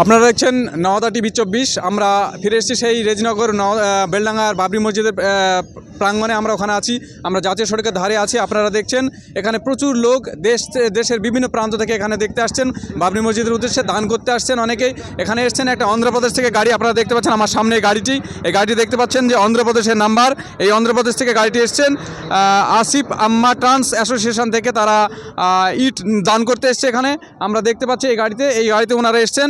আপনারা দেখছেন নওদা টিভি 24। আমরা ফিরে এসেছি সেই রেজিনগর বেলডাঙ্গার বাবরি মসজিদের প্রাঙ্গণে। আমরা ওখানে আছি, আমরা জাতীয় সড়কের ধারে আছি। আপনারা দেখছেন এখানে প্রচুর লোক দেশের বিভিন্ন প্রান্ত থেকে এখানে দেখতে আসছেন, বাবরি মসজিদের উদ্দেশ্যে দান করতে আসছেন। অনেকেই এখানে এসছেন। একটা অন্ধ্রপ্রদেশ থেকে গাড়ি আপনারা দেখতে পাচ্ছেন আমার সামনে গাড়িটি। এই গাড়িটি দেখতে পাচ্ছেন যে অন্ধ্রপ্রদেশের নাম্বার। এই অন্ধ্রপ্রদেশ থেকে গাড়িটি এসছেন আসিফ আম্মা ট্রান্স অ্যাসোসিয়েশন থেকে। তারা ইট দান করতে এসছে এখানে। আমরা দেখতে পাচ্ছি এই গাড়িতে ওনারা এসছেন।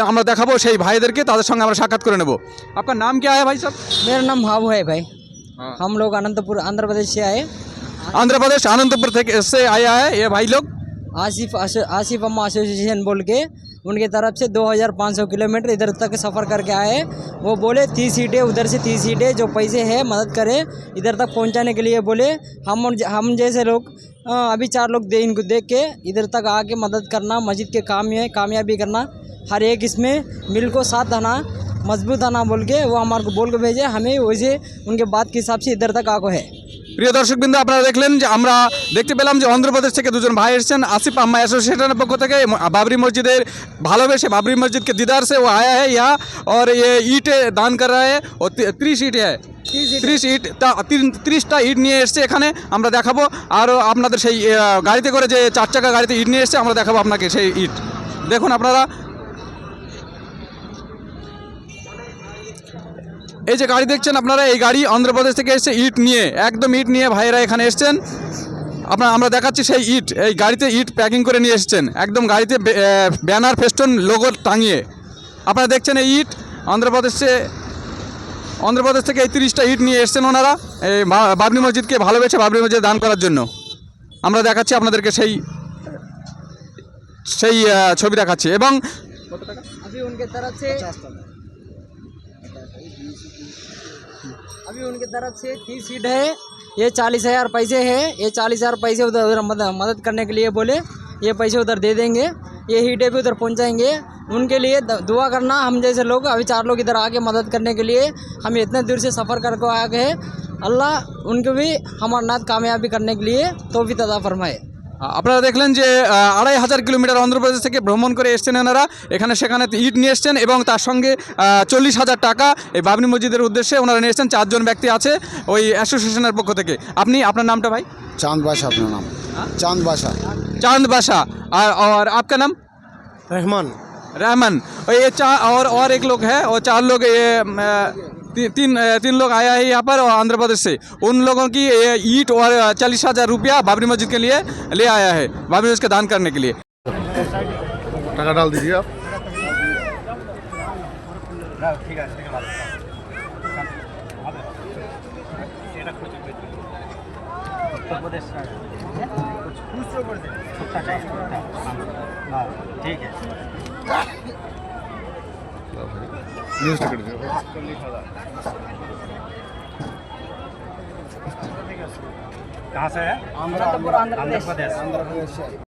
আমরা দেখাবো সেই ভাইদেরকে, তাদের সঙ্গে আমরা সাক্ষাৎ করে নেব। আপনার नाम क्या है भाई साहब? मेरा नाम हाबू है भाई। हम लोग अनंतपुर आंध्र प्रदेश से आए। आंध्र प्रदेश अनंतपुर से आया है ये भाई लोग। आसिफ अम्मा एसोसिएशन बोल के उनके तरफ से 2500 किलोमीटर इधर तक सफ़र करके आए। वो बोले 30 सीटें उधर से 30 सीटें जो पैसे हैं मदद करें इधर तक पहुंचाने के लिए। बोले हम जैसे लोग अभी 4 लोग इनको देख के इधर तक आके मदद करना, मस्जिद के काम में कामयाबी करना, हर एक इसमें मिल को साथ आना, मजबूत आना बोल के वो हमारे को बोल के भेजे। हमें वैसे उनके बात के हिसाब से इधर तक आगो है। প্রিয় দর্শকবৃন্দ, আপনারা দেখলেন যে আমরা দেখতে পেলাম যে অন্ধ্রপ্রদেশ থেকে দুজন ভাই এসেছেন। আসিফ আম্মা एसोसिएशन पक्ष থেকে बाबरी मस्जिद भालोबेसे बाबरी मस्जिद के दीदार से वो आया है यहाँ, और ये ईंटें दान कर रहा है। और 30 ईट है, 30টা ইট নিয়ে এসছে এখানে। আমরা দেখাবো আরও আপনাদের সেই গাড়িতে করে যে 4 চাকা গাড়িতে ইট নিয়ে এসছে, আমরা দেখাবো আপনাকে সেই ইট। দেখুন আপনারা এই যে গাড়ি দেখছেন আপনারা, এই গাড়ি অন্ধ্রপ্রদেশ থেকে এসছে ইট নিয়ে, একদম ইট নিয়ে ভাইয়েরা এখানে এসছেন। আমরা দেখাচ্ছি সেই ইট। এই গাড়িতে ইট প্যাকিং করে নিয়ে এসছেন, একদম গাড়িতে ব্যানার ফেস্টুন লোগো টাঙিয়ে। আপনারা দেখছেন এই ইট অন্ধ্রপ্রদেশ থেকে এই 30টা ইট নিয়ে এসছেন ওনারা, এই বাবরি মসজিদকে ভালোবেসে বাবরি মসজিদ দান করার জন্য। আমরা দেখাচ্ছি আপনাদেরকে সেই ছবি দেখাচ্ছি। এবং अभी उनके तरफ से 30 सीट है। ये 40,000 पैसे है। ये 40,000 पैसे उधर मदद करने के लिए बोले, ये पैसे उधर दे देंगे। ये हीटे भी उधर पहुंचाएंगे। उनके लिए दुआ करना। हम जैसे लोग अभी 4 लोग इधर आके मदद करने के लिए, हम इतने दूर से सफ़र करके आ गए। अल्लाह उनको भी हमारा नात कामयाबी करने के लिए तौफीक अता फरमाए। আপনারা দেখলেন যে 2500 কিলোমিটার অন্ধ্রপ্রদেশ থেকে ভ্রমণ করে এসছেন এনারা সেখানে ইট নিয়ে এসছেন, এবং তার সঙ্গে 40,000 টাকা এই বাবরি মসজিদের উদ্দেশ্যে ওনারা নিয়ে এসছেন। 4 জন ব্যক্তি আছে ওই অ্যাসোসিয়েশনের পক্ষ থেকে। আপনার নামটা ভাই? चांद बादशाह अपना नाम। चांद बादशाह। चांद बादशाह। और आपका नाम? रहमान। और ये और एक लोग है, और 4 लोग, ये तीन लोग आया है यहाँ पर और आंध्र प्रदेश से। उन लोगों की ईट और 40,000 रुपया बाबरी मस्जिद के लिए ले आया है, बाबरी मस्जिद के दान करने के लिए। टाका डाल दीजिए आप। ठीक है। न्यूज़ टिकट दीजिए। कहाँ से है? आंध्र प्रदेश। आंध्र प्रदेश।